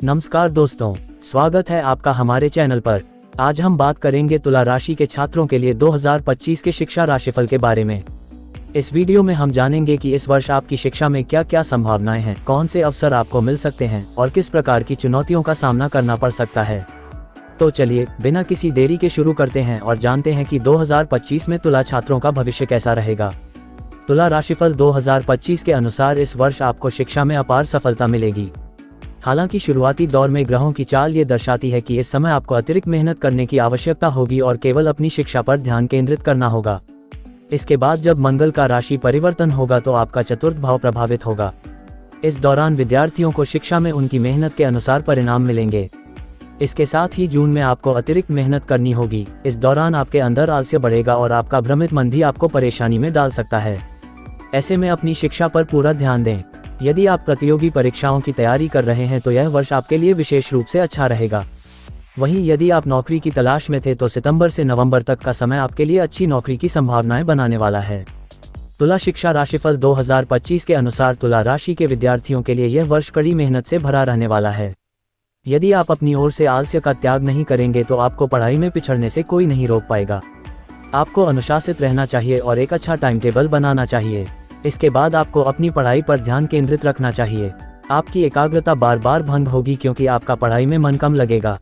नमस्कार दोस्तों, स्वागत है आपका हमारे चैनल पर। आज हम बात करेंगे तुला राशि के छात्रों के लिए 2025 के शिक्षा राशिफल के बारे में। इस वीडियो में हम जानेंगे कि इस वर्ष आपकी शिक्षा में क्या क्या संभावनाएं हैं, कौन से अवसर आपको मिल सकते हैं और किस प्रकार की चुनौतियों का सामना करना पड़ सकता है। तो चलिए बिना किसी देरी के शुरू करते हैं और जानते हैं कि 2025 में तुला छात्रों का भविष्य कैसा रहेगा। तुला राशिफल 2025 के अनुसार इस वर्ष आपको शिक्षा में अपार सफलता मिलेगी। हालांकि शुरुआती दौर में ग्रहों की चाल ये दर्शाती है कि इस समय आपको अतिरिक्त मेहनत करने की आवश्यकता होगी और केवल अपनी शिक्षा पर ध्यान केंद्रित करना होगा। इसके बाद जब मंगल का राशि परिवर्तन होगा तो आपका चतुर्थ भाव प्रभावित होगा। इस दौरान विद्यार्थियों को शिक्षा में उनकी मेहनत के अनुसार परिणाम मिलेंगे। इसके साथ ही जून में आपको अतिरिक्त मेहनत करनी होगी। इस दौरान आपके अंदर आलस्य बढ़ेगा और आपका भ्रमित मन भी आपको परेशानी में डाल सकता है। ऐसे में अपनी शिक्षा पर पूरा ध्यान दें। यदि आप प्रतियोगी परीक्षाओं की तैयारी कर रहे हैं तो यह वर्ष आपके लिए विशेष रूप से अच्छा रहेगा। वहीं यदि आप नौकरी की तलाश में थे तो सितंबर से नवंबर तक का समय आपके लिए अच्छी नौकरी की संभावनाएं बनाने वाला है। तुला शिक्षा राशिफल 2025 के अनुसार तुला राशि के विद्यार्थियों के लिए यह वर्ष कड़ी मेहनत से भरा रहने वाला है। यदि आप अपनी ओर से आलस्य का त्याग नहीं करेंगे तो आपको पढ़ाई में पिछड़ने से कोई नहीं रोक पाएगा। आपको अनुशासित रहना चाहिए और एक अच्छा टाइम टेबल बनाना चाहिए। इसके बाद आपको अपनी पढ़ाई पर ध्यान केंद्रित रखना चाहिए। आपकी एकाग्रता बार बार भंग होगी क्योंकि आपका पढ़ाई में मन कम लगेगा,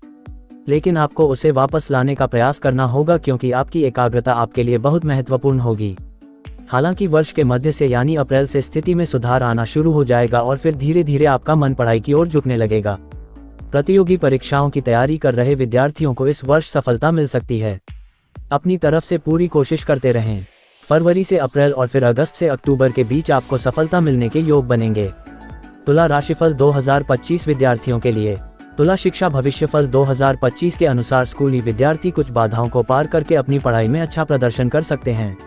लेकिन आपको उसे वापस लाने का प्रयास करना होगा क्योंकि आपकी एकाग्रता आपके लिए बहुत महत्वपूर्ण होगी। हालांकि वर्ष के मध्य से यानी अप्रैल से स्थिति में सुधार आना शुरू हो जाएगा और फिर धीरे धीरे आपका मन पढ़ाई की ओर झुकने लगेगा। प्रतियोगी परीक्षाओं की तैयारी कर रहे विद्यार्थियों को इस वर्ष सफलता मिल सकती है। अपनी तरफ से पूरी कोशिश करते रहें। फरवरी से अप्रैल और फिर अगस्त से अक्टूबर के बीच आपको सफलता मिलने के योग बनेंगे। तुला राशिफल 2025 विद्यार्थियों के लिए। तुला शिक्षा भविष्यफल 2025 के अनुसार स्कूली विद्यार्थी कुछ बाधाओं को पार करके अपनी पढ़ाई में अच्छा प्रदर्शन कर सकते हैं।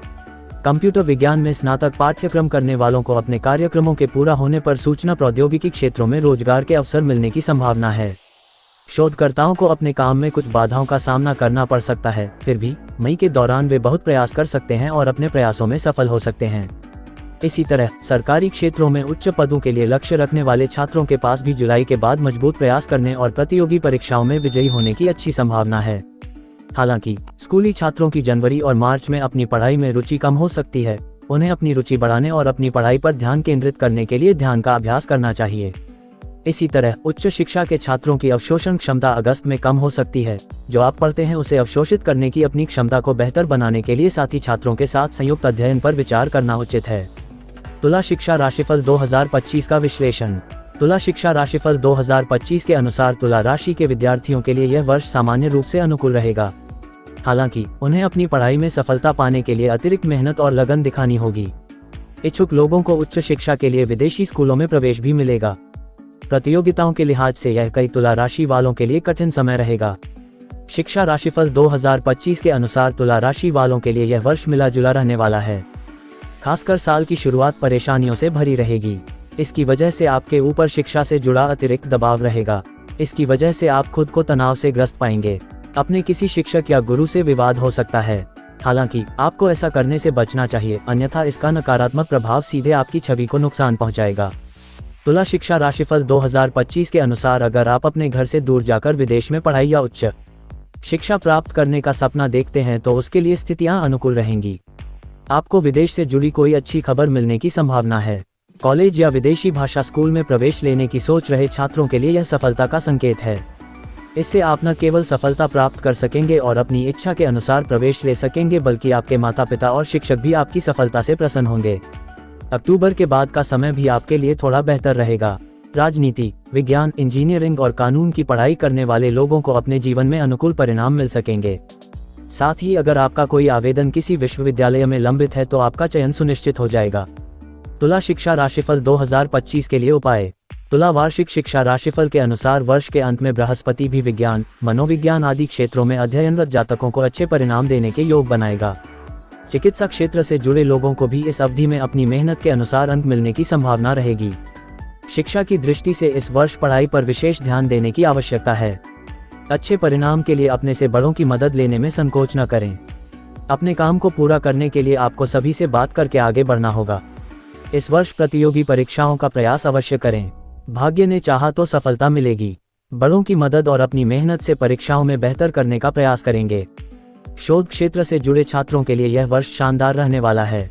कंप्यूटर विज्ञान में स्नातक पाठ्यक्रम करने वालों को अपने कार्यक्रमों के पूरा होने पर सूचना प्रौद्योगिकी क्षेत्रों में रोजगार के अवसर मिलने की संभावना है। शोधकर्ताओं को अपने काम में कुछ बाधाओं का सामना करना पड़ सकता है, फिर भी मई के दौरान वे बहुत प्रयास कर सकते हैं और अपने प्रयासों में सफल हो सकते हैं। इसी तरह सरकारी क्षेत्रों में उच्च पदों के लिए लक्ष्य रखने वाले छात्रों के पास भी जुलाई के बाद मजबूत प्रयास करने और प्रतियोगी परीक्षाओं में विजयी होने की अच्छी संभावना है। हालांकि स्कूली छात्रों की जनवरी और मार्च में अपनी पढ़ाई में रुचि कम हो सकती है। उन्हें अपनी रुचि बढ़ाने और अपनी पढ़ाई पर ध्यान केंद्रित करने के लिए ध्यान का अभ्यास करना चाहिए। इसी तरह उच्च शिक्षा के छात्रों की अवशोषण क्षमता अगस्त में कम हो सकती है। जो आप पढ़ते हैं उसे अवशोषित करने की अपनी क्षमता को बेहतर बनाने के लिए साथी छात्रों के साथ संयुक्त अध्ययन पर विचार करना उचित है। तुला शिक्षा राशिफल 2025 का विश्लेषण। तुला शिक्षा राशिफल 2025 के अनुसार तुला राशि के विद्यार्थियों के लिए यह वर्ष सामान्य रूप से अनुकूल रहेगा। हालांकि उन्हें अपनी पढ़ाई में सफलता पाने के लिए अतिरिक्त मेहनत और लगन दिखानी होगी। इच्छुक लोगों को उच्च शिक्षा के लिए विदेशी स्कूलों में प्रवेश भी मिलेगा। प्रतियोगिताओं के लिहाज से यह कई तुला राशि वालों के लिए कठिन समय रहेगा। शिक्षा राशिफल 2025 के अनुसार तुला राशि वालों के लिए यह वर्ष मिला जुला रहने वाला है। खासकर साल की शुरुआत परेशानियों से भरी रहेगी। इसकी वजह से आपके ऊपर शिक्षा से जुड़ा अतिरिक्त दबाव रहेगा। इसकी वजह से आप खुद को तनाव से ग्रस्त पाएंगे। अपने किसी शिक्षक या गुरु से विवाद हो सकता है। हालांकि आपको ऐसा करने से बचना चाहिए, अन्यथा इसका नकारात्मक प्रभाव सीधे आपकी छवि को नुकसान पहुंचाएगा। तुला शिक्षा राशिफल 2025 के अनुसार अगर आप अपने घर से दूर जाकर विदेश में पढ़ाई या उच्च शिक्षा प्राप्त करने का सपना देखते हैं तो उसके लिए स्थितियां अनुकूल रहेंगी। आपको विदेश से जुड़ी कोई अच्छी खबर मिलने की संभावना है। कॉलेज या विदेशी भाषा स्कूल में प्रवेश लेने की सोच रहे छात्रों के लिए यह सफलता का संकेत है। इससे आप न केवल सफलता प्राप्त कर सकेंगे और अपनी इच्छा के अनुसार प्रवेश ले सकेंगे, बल्कि आपके माता पिता और शिक्षक भी आपकी सफलता से प्रसन्न होंगे। अक्टूबर के बाद का समय भी आपके लिए थोड़ा बेहतर रहेगा। राजनीति, विज्ञान, इंजीनियरिंग और कानून की पढ़ाई करने वाले लोगों को अपने जीवन में अनुकूल परिणाम मिल सकेंगे। साथ ही अगर आपका कोई आवेदन किसी विश्वविद्यालय में लंबित है तो आपका चयन सुनिश्चित हो जाएगा। तुला शिक्षा राशिफल 2025 के लिए उपाय। तुला वार्षिक शिक्षा राशिफल के अनुसार वर्ष के अंत में बृहस्पति भी विज्ञान, मनोविज्ञान आदि क्षेत्रों में अध्ययनरत जातकों को अच्छे परिणाम देने के योग बनाएगा। चिकित्सा क्षेत्र से जुड़े लोगों को भी इस अवधि में अपनी मेहनत के अनुसार अंक मिलने की संभावना रहेगी। शिक्षा की दृष्टि से इस वर्ष पढ़ाई पर विशेष ध्यान देने की आवश्यकता है। अच्छे परिणाम के लिए अपने से बड़ों की मदद लेने में संकोच न करें। अपने काम को पूरा करने के लिए आपको सभी से बात करके आगे बढ़ना होगा। इस वर्ष प्रतियोगी परीक्षाओं का प्रयास अवश्य करें। भाग्य ने चाहा तो सफलता मिलेगी। बड़ों की मदद और अपनी मेहनत से परीक्षाओं में बेहतर करने का प्रयास करेंगे। शोध क्षेत्र से जुड़े छात्रों के लिए यह वर्ष शानदार रहने वाला है।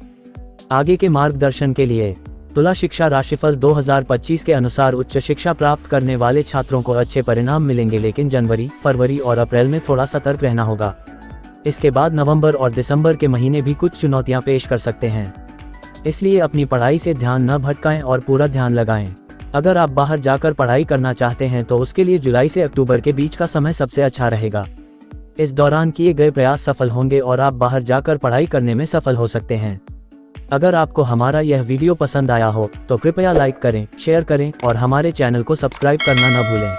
आगे के मार्गदर्शन के लिए तुला शिक्षा राशिफल 2025 के अनुसार उच्च शिक्षा प्राप्त करने वाले छात्रों को अच्छे परिणाम मिलेंगे, लेकिन जनवरी, फरवरी और अप्रैल में थोड़ा सतर्क रहना होगा। इसके बाद नवंबर और दिसंबर के महीने भी कुछ चुनौतियां पेश कर सकते हैं, इसलिए अपनी पढ़ाई से ध्यान न भटकाएं और पूरा ध्यान लगाएं। अगर आप बाहर जाकर पढ़ाई करना चाहते हैं तो उसके लिए जुलाई से अक्टूबर के बीच का समय सबसे अच्छा रहेगा। इस दौरान किए गए प्रयास सफल होंगे और आप बाहर जाकर पढ़ाई करने में सफल हो सकते हैं। अगर आपको हमारा यह वीडियो पसंद आया हो तो कृपया लाइक करें, शेयर करें और हमारे चैनल को सब्सक्राइब करना न भूलें।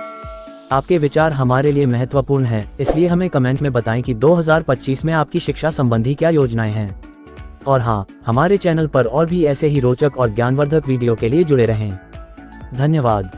आपके विचार हमारे लिए महत्वपूर्ण हैं, इसलिए हमें कमेंट में बताएं कि 2025 में आपकी शिक्षा संबंधी क्या योजनाएं हैं। और हाँ, हमारे चैनल पर और भी ऐसे ही रोचक और ज्ञानवर्धक वीडियो के लिए जुड़े रहें। धन्यवाद।